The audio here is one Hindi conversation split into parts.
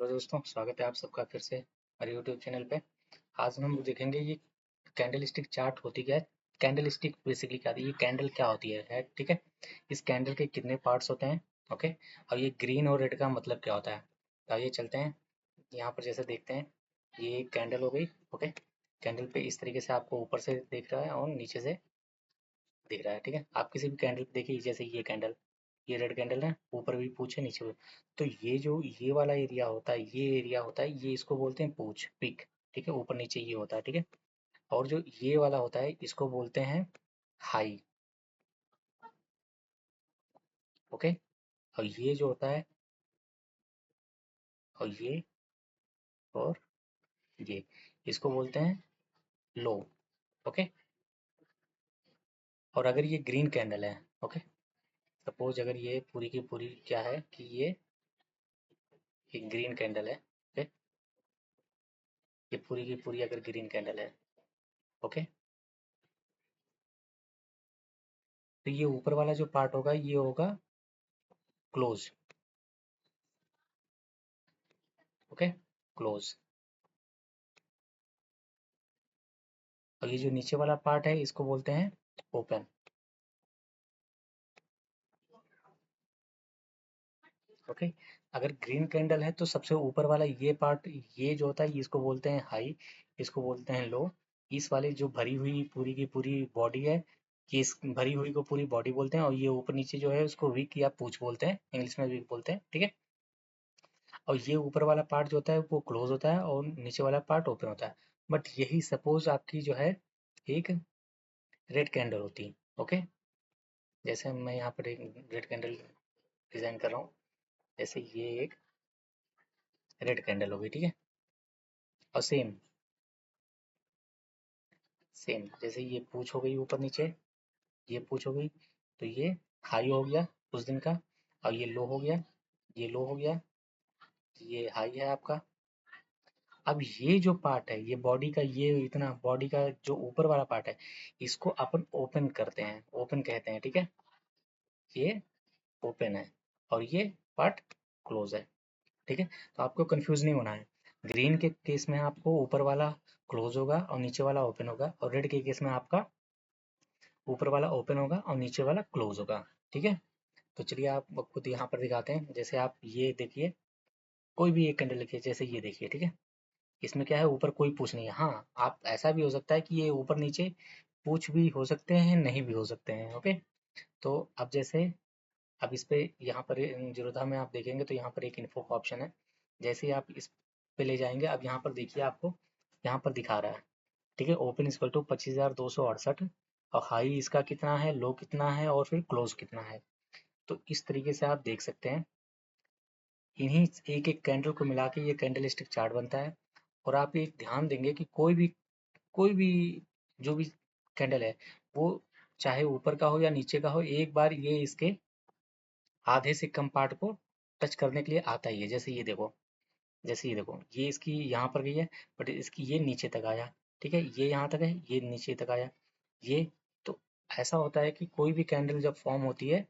हेलो दोस्तों, स्वागत है आप सबका फिर से हमारे यूट्यूब चैनल पे। आज हम देखेंगे ये कैंडल स्टिक चार्ट होती क्या है। कैंडल स्टिक बेसिकली क्या होती है, ये कैंडल क्या होती है, ठीक है। इस कैंडल के कितने पार्ट्स होते हैं, ओके। और ये ग्रीन और रेड का मतलब क्या होता है। तो आइए चलते हैं, यहाँ पर जैसे देखते हैं, ये कैंडल हो गई, ओके। कैंडल पे इस तरीके से आपको ऊपर से दिख रहा है और नीचे से दिख रहा है, ठीक है। आप किसी भी कैंडल पे देखिए, जैसे ये रेड कैंडल है, ऊपर भी पूछ है, नीचे भी। तो ये जो ये वाला एरिया होता है, ये एरिया होता है, ये इसको बोलते हैं पूछ, पिक, ठीक है। ऊपर नीचे ये होता है, ठीक है। और जो ये वाला होता है, इसको बोलते हैं हाई, ओके। और ये जो होता है, और और ये इसको बोलते हैं लो, ओके। और अगर ये ग्रीन कैंडल है, ओके, सपोज अगर ये पूरी की पूरी क्या है कि ये ग्रीन कैंडल है, ओके। ये पूरी की पूरी अगर ग्रीन कैंडल है, ओके, तो ये ऊपर वाला जो पार्ट होगा ये होगा क्लोज, ओके, क्लोज। और ये जो नीचे वाला पार्ट है इसको बोलते हैं ओपन, ओके। अगर ग्रीन कैंडल है तो सबसे ऊपर वाला ये पार्ट, ये जो होता है इसको बोलते हैं हाई, इसको बोलते हैं लो। इस वाले जो भरी हुई पूरी की पूरी बॉडी है, ये इस भरी हुई को पूरी बॉडी बोलते हैं। और ये ऊपर नीचे जो है उसको विक या पूछ बोलते हैं, इंग्लिश में विक बोलते हैं, ठीक है। और ये ऊपर वाला पार्ट जो होता है वो क्लोज होता है और नीचे वाला पार्ट ओपन होता है। बट यही सपोज आपकी जो है एक रेड कैंडल होती, ओके। जैसे मैं यहाँ पर एक रेड कैंडल डिजाइन कर रहा हूँ, जैसे ये एक रेड कैंडल होगी, ठीक है। और सेम सेम जैसे ये पूछ हो गई ऊपर नीचे, ये पूछ हो गई, तो ये हाई हो गया उस दिन का। और ये लो हो गया, ये लो हो गया, ये हाई है आपका। अब ये जो पार्ट है, ये बॉडी का, ये इतना बॉडी का जो ऊपर वाला पार्ट है, इसको अपन ओपन करते हैं, ओपन कहते हैं, ठीक है। ये ओपन है और ये पार्ट क्लोज है, ठीक है। तो आपको कंफ्यूज नहीं होना है। ग्रीन के केस में आपको ऊपर वाला क्लोज होगा और नीचे वाला ओपन होगा, और रेड के केस में आपका ऊपर वाला ओपन होगा और नीचे वाला क्लोज होगा, ठीक है। तो चलिए आप खुद यहाँ पर दिखाते हैं। जैसे आप ये देखिए, कोई भी एक कैंडल लिखिए, जैसे ये देखिए, ठीक है। इसमें क्या है, ऊपर कोई पूछ नहीं है। हाँ, आप ऐसा भी हो सकता है कि ये ऊपर नीचे पूछ भी हो सकते हैं, नहीं भी हो सकते हैं, ओके। तो अब जैसे, अब इस पे यहाँ पर जीरोधा में आप देखेंगे तो यहाँ पर एक इन्फो का ऑप्शन है। जैसे ही आप इस पे ले जाएंगे, अब यहाँ पर देखिए, आपको यहाँ पर दिखा रहा है, ठीक है। ओपन इक्वल टू 25,268, और हाई इसका कितना है, लो कितना है, और फिर क्लोज कितना है। तो इस तरीके से आप देख सकते हैं, इन्हीं एक एक कैंडल को मिला के ये कैंडल स्टिक चार्ट बनता है। और आप एक ध्यान देंगे कि कोई भी जो भी कैंडल है, वो चाहे ऊपर का हो या नीचे का हो, एक बार ये इसके आधे से कम पार्ट को टच करने के लिए आता ही है। जैसे ये देखो, ये इसकी यहाँ पर गई है, बट इसकी ये नीचे तक आया, ठीक है। ये यहाँ तक है, ये नीचे तक आया, ये। तो ऐसा होता है कि कोई भी कैंडल जब फॉर्म होती है,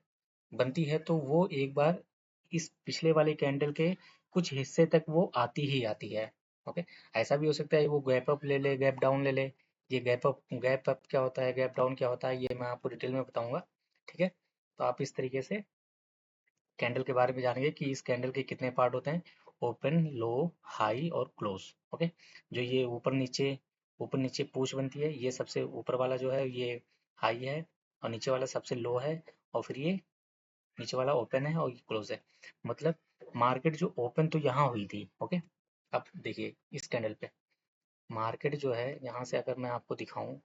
बनती है, तो वो एक बार इस पिछले वाले कैंडल के कुछ हिस्से तक वो आती ही आती है, ओके। ऐसा भी हो सकता है वो गैप अप ले ले, गैप डाउन ले ले। ये गैप अप क्या होता है, गैप डाउन क्या होता है, ये मैं आपको डिटेल में बताऊंगा, ठीक है। तो आप इस तरीके से कैंडल के बारे में जानेंगे कि इस कैंडल के कितने पार्ट होते हैं, ओपन, लो, हाई और क्लोज, ओके। जो ये ऊपर नीचे पूछ बनती है, ये सबसे ऊपर वाला जो है ये हाई है, और नीचे वाला सबसे लो है, और फिर ये नीचे वाला ओपन है और ये क्लोज है। मतलब मार्केट जो ओपन तो यहाँ हुई थी, ओके। अब देखिए इस कैंडल पे मार्केट जो है, यहाँ से अगर मैं आपको दिखाऊं,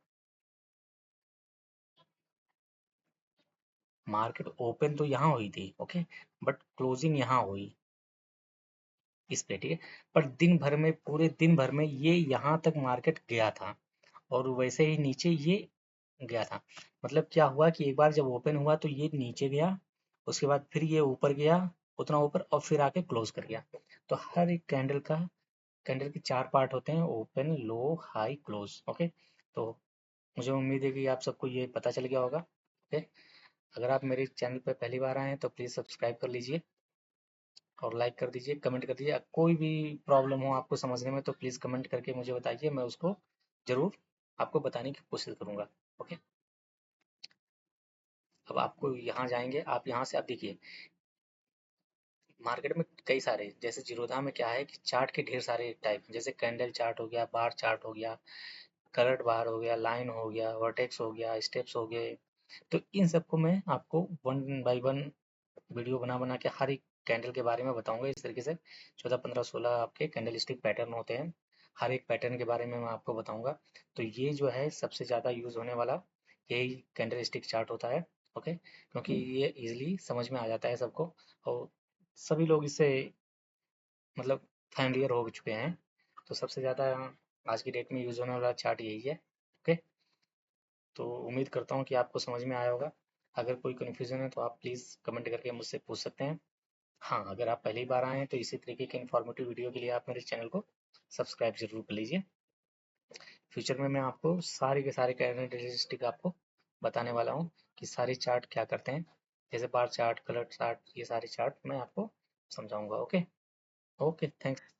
मार्केट ओपन तो यहाँ हुई थी, ओके, बट क्लोजिंग यहाँ हुई इस पे, ठीक है। पर दिन भर में, पूरे दिन भर में ये यहाँ तक मार्केट गया था, और वैसे ही नीचे ये गया था। मतलब क्या हुआ कि एक बार जब ओपन हुआ तो ये नीचे गया, उसके बाद फिर ये ऊपर गया उतना ऊपर, और फिर आके क्लोज कर गया। तो हर एक कैंडल के चार पार्ट होते हैं, ओपन, लो, हाई, क्लोज, ओके। तो मुझे उम्मीद है कि आप सबको ये पता चल गया होगा, ओके। अगर आप मेरे चैनल पर पहली बार आए हैं तो प्लीज़ सब्सक्राइब कर लीजिए। और लाइक कर दीजिए, कमेंट कर दीजिए। कोई भी प्रॉब्लम हो आपको समझने में तो प्लीज़ कमेंट करके मुझे बताइए, मैं उसको ज़रूर आपको बताने की कोशिश करूँगा। ओके, अब आपको यहाँ जाएँगे, आप यहाँ से आप देखिए मार्केट में कई सारे, जैसे जीरोधा में क्या है कि चार्ट के ढेर सारे टाइप, जैसे कैंडल चार्ट हो गया, बार चार्ट हो गया, कलर्ड बार हो गया, लाइन हो गया, वर्टेक्स हो गया, स्टेप्स हो गए। तो इन सबको मैं आपको वन बाय वन वीडियो बना बना के हर एक कैंडल के बारे में बताऊंगा। इस तरीके से 14 15 16 आपके कैंडल स्टिक पैटर्न होते हैं, हर एक पैटर्न के बारे में मैं आपको बताऊंगा। तो ये जो है सबसे ज़्यादा यूज़ होने वाला यही कैंडल स्टिक चार्ट होता है। ओके, क्योंकि ये इजीली समझ में आ जाता है सबको, और सभी लोग इससे मतलब फैमिलियर हो चुके हैं। तो सबसे ज़्यादा आज की डेट में यूज़ होने वाला चार्ट यही है। ओके, तो उम्मीद करता हूँ कि आपको समझ में आया होगा। अगर कोई कन्फ्यूज़न है तो आप प्लीज़ कमेंट करके मुझसे पूछ सकते हैं। हाँ, अगर आप पहली बार आए हैं तो इसी तरीके के इन्फॉर्मेटिव वीडियो के लिए आप मेरे चैनल को सब्सक्राइब ज़रूर कर लीजिए। फ्यूचर में मैं आपको सारे के सारे कैरेक्टरिस्टिक आपको बताने वाला हूँ कि सारे चार्ट क्या करते हैं। जैसे बार चार्ट, कलर चार्ट, ये सारे चार्ट मैं आपको समझाऊंगा। Okay, okay, thanks.